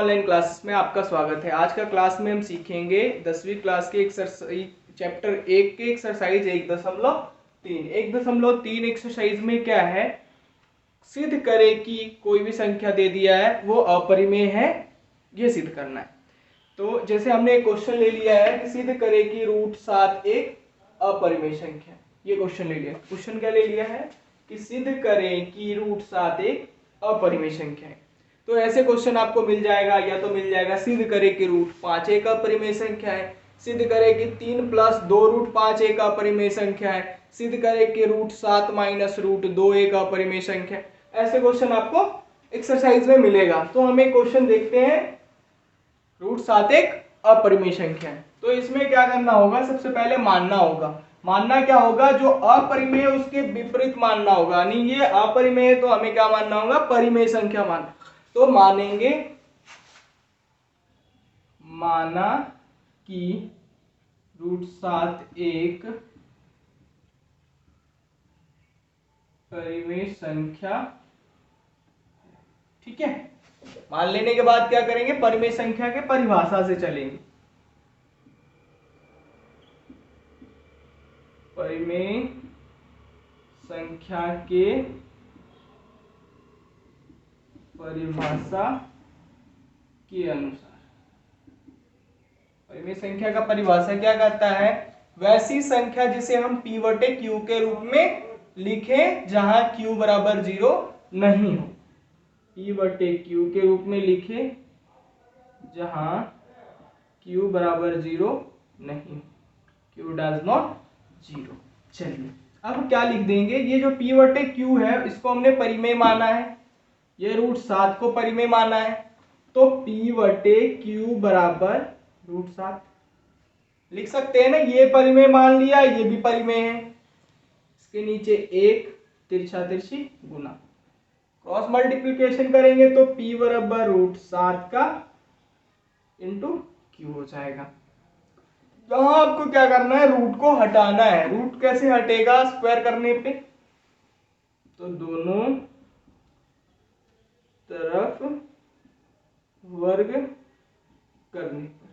Online classes में आपका स्वागत है। आज का क्लास में हम सीखेंगे 10वीं क्लास के एक्सरसाइज चैप्टर 1 के एक्सरसाइज 1.3 एक्सरसाइज में क्या है, सिद्ध करें कि कोई भी संख्या दे दिया है वो अपरिमेय है, ये सिद्ध करना है। तो जैसे हमने एक क्वेश्चन ले लिया है कि सिद्ध करें कि √7 एक अपरिमेय संख्या, ये क्वेश्चन ले लिया। क्वेश्चन क्या ले लिया है कि सिद्ध करें कि √7 एक अपरिमेय संख्या है। तो ऐसे क्वेश्चन आपको मिल जाएगा, या तो मिल जाएगा सिद्ध करें कि √5 एक अपरिमेय संख्या है, सिद्ध करें कि 3 + 2√5 एक अपरिमेय संख्या है, सिद्ध करें कि √7 - √2 एक अपरिमेय संख्या है। ऐसे क्वेश्चन आपको एक्सरसाइज में मिलेगा। तो हमें क्वेश्चन देखते हैं, √7 एक अपरिमेय संख्या है, तो इसमें क्या करना होगा, सबसे पहले मानना होगा। मानना क्या होगा, जो अपरिमेय उसके विपरीत मानना होगा। यानी ये अपरिमेय है तो हमें क्या मानना होगा, परिमेय संख्या मानना। तो मानेंगे, माना कि √7 एक परिमेय संख्या, ठीक है। मान लेने के बाद क्या करेंगे, परिमेय संख्या के परिभाषा से चलेंगे। परिमेय संख्या के परिभाषा के अनुसार, परिमेय संख्या का परिभाषा क्या कहता है, वैसी संख्या जिसे हम p/q के रूप में लिखें जहां q = 0 नहीं हो। p/q के रूप में लिखें जहां q = 0 नहीं, q डज नॉट 0। चलिए अब क्या लिख देंगे, ये जो p/q है इसको हमने परिमेय माना है, ये √7 को परिमेय माना है, तो p/q बराबर √7 लिख सकते हैं ना। ये परिमेय मान लिया, ये भी परिमेय है, इसके नीचे एक तिरछा तिरछी गुना, क्रॉस मल्टीप्लिकेशन करेंगे तो p बराबर √7 का इंटू q हो जाएगा। यहां आपको क्या करना है, रूट को हटाना है। रूट कैसे हटेगा, स्क्वायर करने पे, तो दोनों तरफ वर्ग करने पर,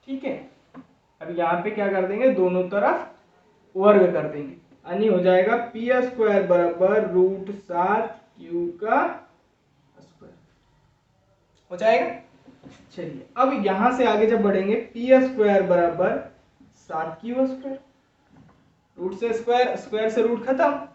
ठीक है। अब यहाँ पे क्या कर देंगे, दोनों तरफ वर्ग कर देंगे, यानी हो जाएगा p² बराबर √7q का स्क्वायर हो जाएगा। चलिए अब यहां से आगे जब बढ़ेंगे, p² बराबर 7q², रूट से स्क्वायर, स्क्वायर से रूट खत्म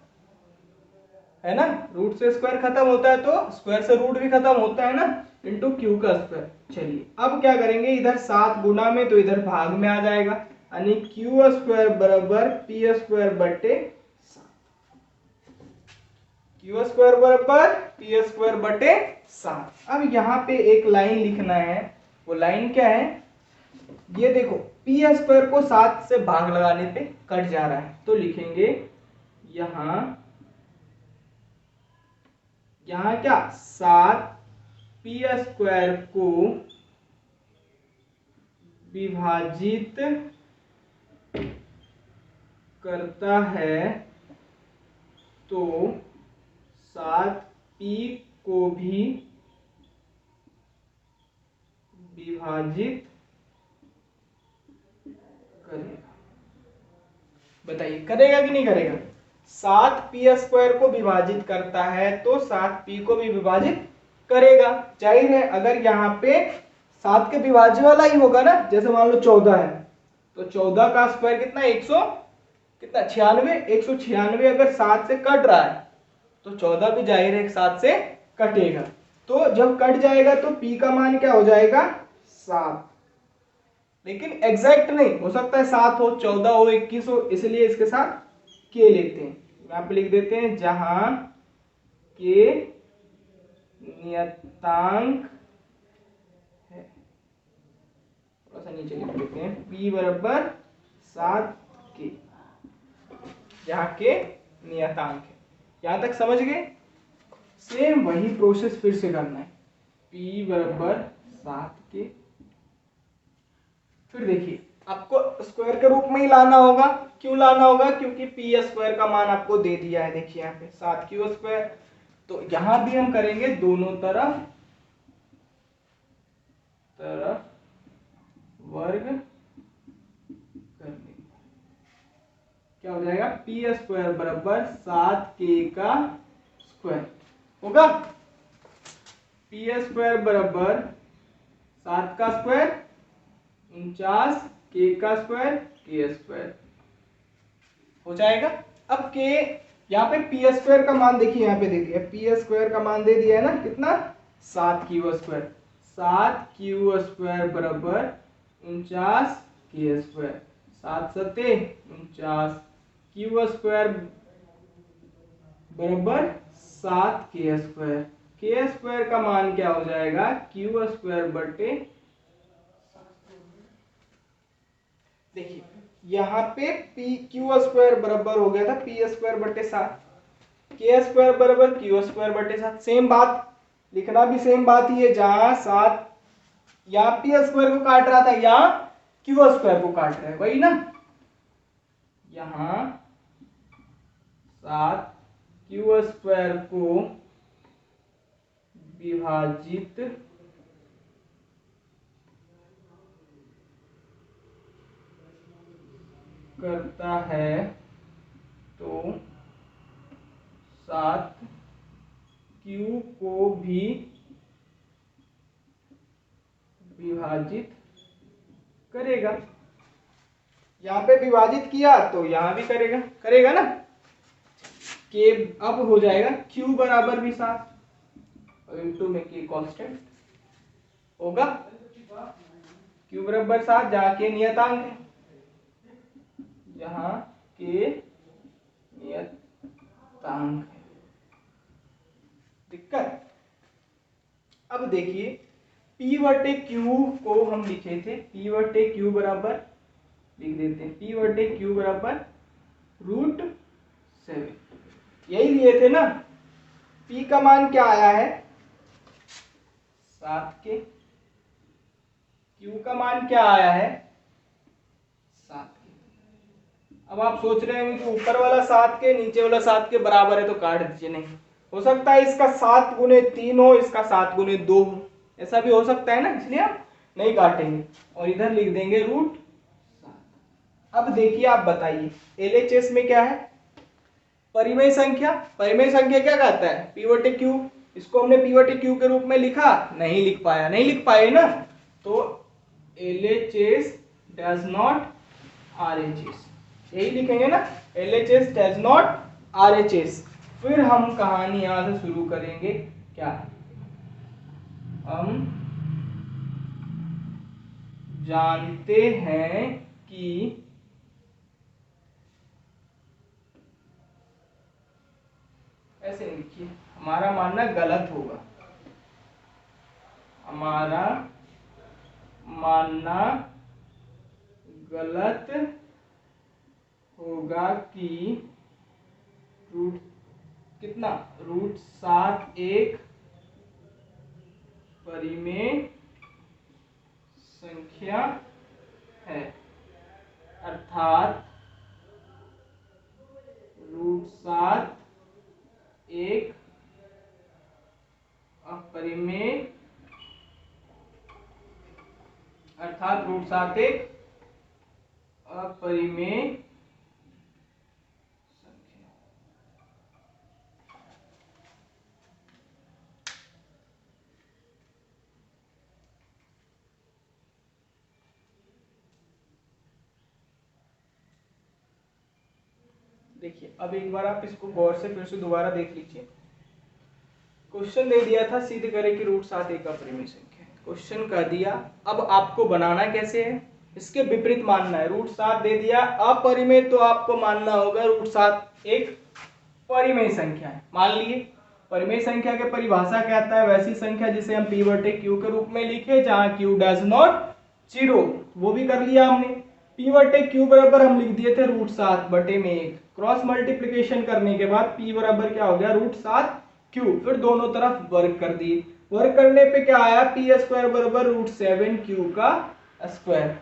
है ना, रूट से स्क्वायर खत्म होता है तो स्क्वायर से रूट भी खत्म होता है ना, इंटू क्यू का स्क्वायर। चलिए अब क्या करेंगे, इधर 7 गुना में तो इधर भाग में आ जाएगा, यानी q² बराबर p² बटे 7, q² बराबर p² बटे 7। अब यहाँ पे एक लाइन लिखना है, वो लाइन क्या है, ये देखो p² को 7 से भाग लगाने पे कट जा रहा है, तो लिखेंगे यहाँ क्या, 7 p² को विभाजित करता है तो 7p को भी विभाजित करेगा। बताइए करेगा कि नहीं करेगा, 7p² को विभाजित करता है तो 7p को भी विभाजित करेगा। जाहिर है अगर यहाँ पे 7 के विभाज्य वाला ही होगा ना, जैसे मान लो 14 है तो 14 का स्क्वायर कितना, 196 अगर 7 से कट रहा है तो 14 भी जाहिर है 7 से कटेगा। तो जब कट जाएगा तो p का मान क्या हो जाएगा, 7, लेकिन एग्जैक्ट नहीं हो सकता है, 7 हो, 14 हो, 21 हो, इसलिए इसके साथ k लेते हैं। यहाँ पे लिख देते हैं जहां k नियतांक है, थोड़ा सा नीचे लिख देते हैं, p बराबर 7k, जहां k नियतांक है। यहां तक समझ गए। सेम वही प्रोसेस फिर से करना है, p बराबर 7k। फिर देखिए आपको स्क्वायर के रूप में ही लाना होगा। क्यों लाना होगा, क्योंकि p² का मान आपको दे दिया है, देखिए यहाँ पे 7q²। तो यहां भी हम करेंगे दोनों तरफ तरफ वर्ग करने क्या हो जाएगा, पी स्क्वायर बराबर 7k का स्क्वायर होगा। पी स्क्वायर बराबर 7 का स्क्वायर 49, k का स्क्वायर k स्क्वायर हो जाएगा। अब k यहाँ पे पी स्क्वायर का मान देखिए, यहाँ पे दे दिया पी स्क्वायर का मान दे दिया है ना, कितना 7q स्क्वायर। 7q स्क्वायर बराबर 49 k स्क्वायर, 7 सत्ते 49, क्यू स्क्वायर बराबर 7k स्क्वायर। के स्क्वायर का मान क्या हो जाएगा, क्यू स्क्वायर बटे, देखिए यहाँ पे पी क्यू स्क्वायर बराबर हो गया था पी स्क्वायर बटे 7, के स्क्वायर बराबर क्यू स्क्वायर बटे 7। सेम बात लिखना भी सेम बात ही है, जहां 7 यहाँ पी स्क्वायर को काट रहा था, यहाँ क्यू स्क्वायर को काट रहा है, वही ना। यहाँ 7 क्यू स्क्वायर को विभाजित करता है तो 7 क्यू को भी विभाजित करेगा। यहाँ पे विभाजित किया तो यहाँ भी करेगा, करेगा ना। के अब हो जाएगा क्यू बराबर भी 7 इंटू में के कांस्टेंट होगा, क्यू बराबर 7 जहाँ के नियतांक है, जहाँ के नियतांक है। दिक्कत, अब देखिए P बटे Q को हम लिखे थे, P बटे Q बराबर लिख देते हैं, P बटे Q बराबर √7, यही लिए थे ना। P का मान क्या आया है 7k, Q का मान क्या आया है 7k। अब आप सोच रहे होंगे कि ऊपर वाला 7k नीचे वाला 7k बराबर है तो काट दीजिए, नहीं हो सकता है इसका 7 गुने 3 हो, इसका 7 गुने 2 हो, ऐसा भी हो सकता है ना, इसलिए आप नहीं काटेंगे और इधर लिख देंगे √7। अब देखिए आप बताइए LHS में क्या है, परिमेय संख्या। परिमेय संख्या क्या कहता है, P बटे Q। इसको हमने P बटे Q के रूप में लिखा, नहीं लिख पाया, नहीं लिख पाए ना, तो LHS डज नॉट RHS, यही लिखेंगे ना, LHS डज नॉट RHS। फिर हम कहानी यहां से शुरू करेंगे, क्या हम जानते हैं कि ऐसे लिखिए, हमारा मानना गलत होगा, हमारा मानना गलत होगा कि रूट कितना √7 एक परिमेय संख्या है, अर्थात √7 एक अपरिमेय, अर्थात √7 एक अपरिमेय संख्या। देखिए अब एक बार आप इसको गौर से फिर से दोबारा देख लीजिए। क्वेश्चन दे दिया था सिद्ध करें कि √7 एक अपरिमेय संख्या है, क्वेश्चन कर दिया, अब आपको बनाना कैसे है, इसके विपरीत मानना है। √7 दे दिया अपरिमेय, तो आपको मानना होगा √7 एक परिमेय संख्या है। मान लिए परिमेय संख्या के परिभाषा कहता है वैसी संख्या जिसे हम P बटे Q के रूप में लिखे जहां Q डज नॉट 0, वो भी कर लिया हमने। P बटे Q बराबर हम लिख दिए थे √7 बटे में 1, क्रॉस मल्टीप्लिकेशन करने के बाद P बराबर क्या हो गया √7Q, फिर दोनों तरफ वर्ग कर दिए, वर्ग करने पे क्या आया P स्क्वायर बराबर √7Q का स्क्वायर,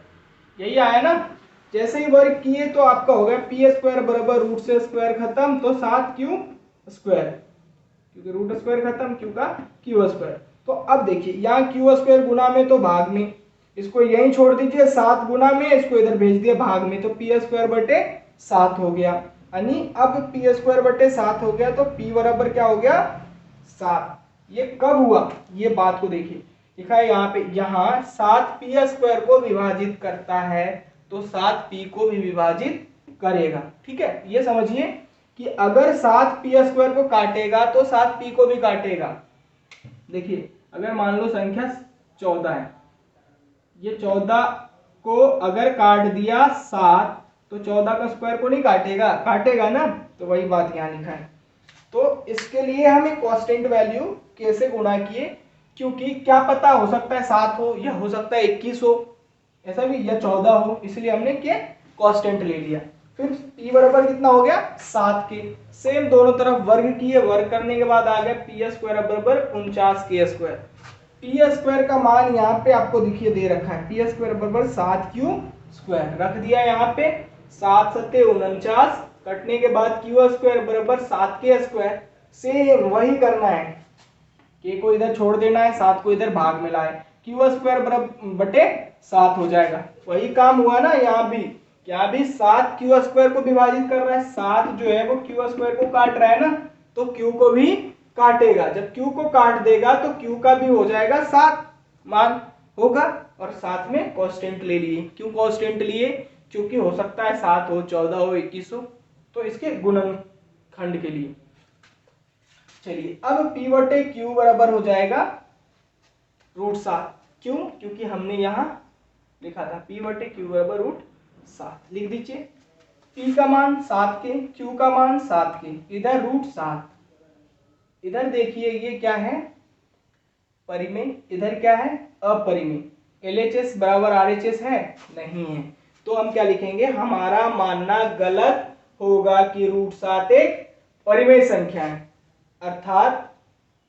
यही आया ना। जैसे ही वर्ग किए तो आपका हो गया P स्क्वायर बराबर रूट से स्क्वायर खत्म तो 7Q स्क्वायर, क्योंकि रूट स्क्वायर खत्म Q का Q स्क्वायर, तो अब देखिए यहाँ क्यू स्क्वायर गुना में तो भाग में, इसको यहीं छोड़ दीजिए, 7 गुना में, इसको इधर भेज दिए भाग में, तो पी स्क्वायर बटे 7 हो गया। यानी अब पी स्क्वायर बटे 7 हो गया, तो पी बराबर क्या हो गया 7। ये कब हुआ, ये बात को देखिए, लिखा है यहाँ पे, यहाँ 7 पी स्क्वायर को विभाजित करता है तो 7 पी को भी विभाजित करेगा। ठीक है, ये समझिए कि अगर 7 पी स्क्वायर को काटेगा तो 7 पी को भी काटेगा। देखिए अगर मान लो संख्या 14 है, ये 14 को अगर काट दिया 7, तो 14 का स्क्वायर को नहीं काटेगा, काटेगा ना, तो वही बात यहाँ लिखा है। तो इसके लिए हमें कांस्टेंट वैल्यू कैसे गुणा किए, क्योंकि क्या पता हो सकता है 7 हो या हो सकता है 21 हो, ऐसा भी, या 14 हो, इसलिए हमने क्या कांस्टेंट ले लिया। फिर p बराबर कितना हो गया 7 के, सेम दोनों तरफ वर्ग किए, वर्ग करने के बाद आ गया पी स्क्वायर बराबर 49 के स्क्वायर। पी स्क्वायर का मान यहाँ पे आपको देखिए दे रखा है, पी स्क्वायर बराबर 7 क्यू स्क्वायर रख दिया यहाँ पे, 7 सत्ते 49, कटने के बाद क्यू स्क्वायर बराबर 7 के स्क्वायर। सेम वही करना है, के को इधर छोड़ देना है, 7 को इधर भाग में लाए, क्यू स्क्वायर बराबर बटे 7 हो जाएगा। वही काम हुआ ना यहाँ भी, क्या भी 7 क्यू स्क्वायर को विभाजित कर रहा है, 7 जो है वो क्यू स्क्वायर को काट रहा है ना, तो क्यू को भी काटेगा। जब क्यू को काट देगा तो क्यू का भी हो जाएगा 7 मान होगा, और साथ में कांस्टेंट ले लिए। क्यों कांस्टेंट लिए, क्योंकि हो सकता है 7 हो, 14 हो, 21 हो, तो इसके गुणनखंड के लिए। चलिए अब p बटे क्यू बराबर हो जाएगा √7। क्यों, क्योंकि हमने यहाँ लिखा था p बटे क्यू बराबर √7, लिख दीजिए। p का मान 7 के, q का मान 7 के, इधर √7, इधर देखिए ये क्या है परिमेय, इधर क्या है अपरिमेय। LHS बराबर RHS है नहीं है, तो हम क्या लिखेंगे, हमारा मानना गलत होगा कि √7 एक परिमेय संख्या है, अर्थात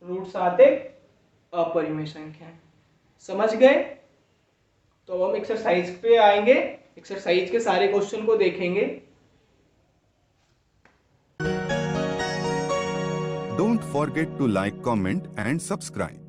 √7 एक अपरिमेय संख्या है। समझ गए? तो अब हम एक्सरसाइज पे आएंगे, एक्सरसाइज के सारे क्वेश्चन को देखेंगे। Don't forget to like, comment and subscribe.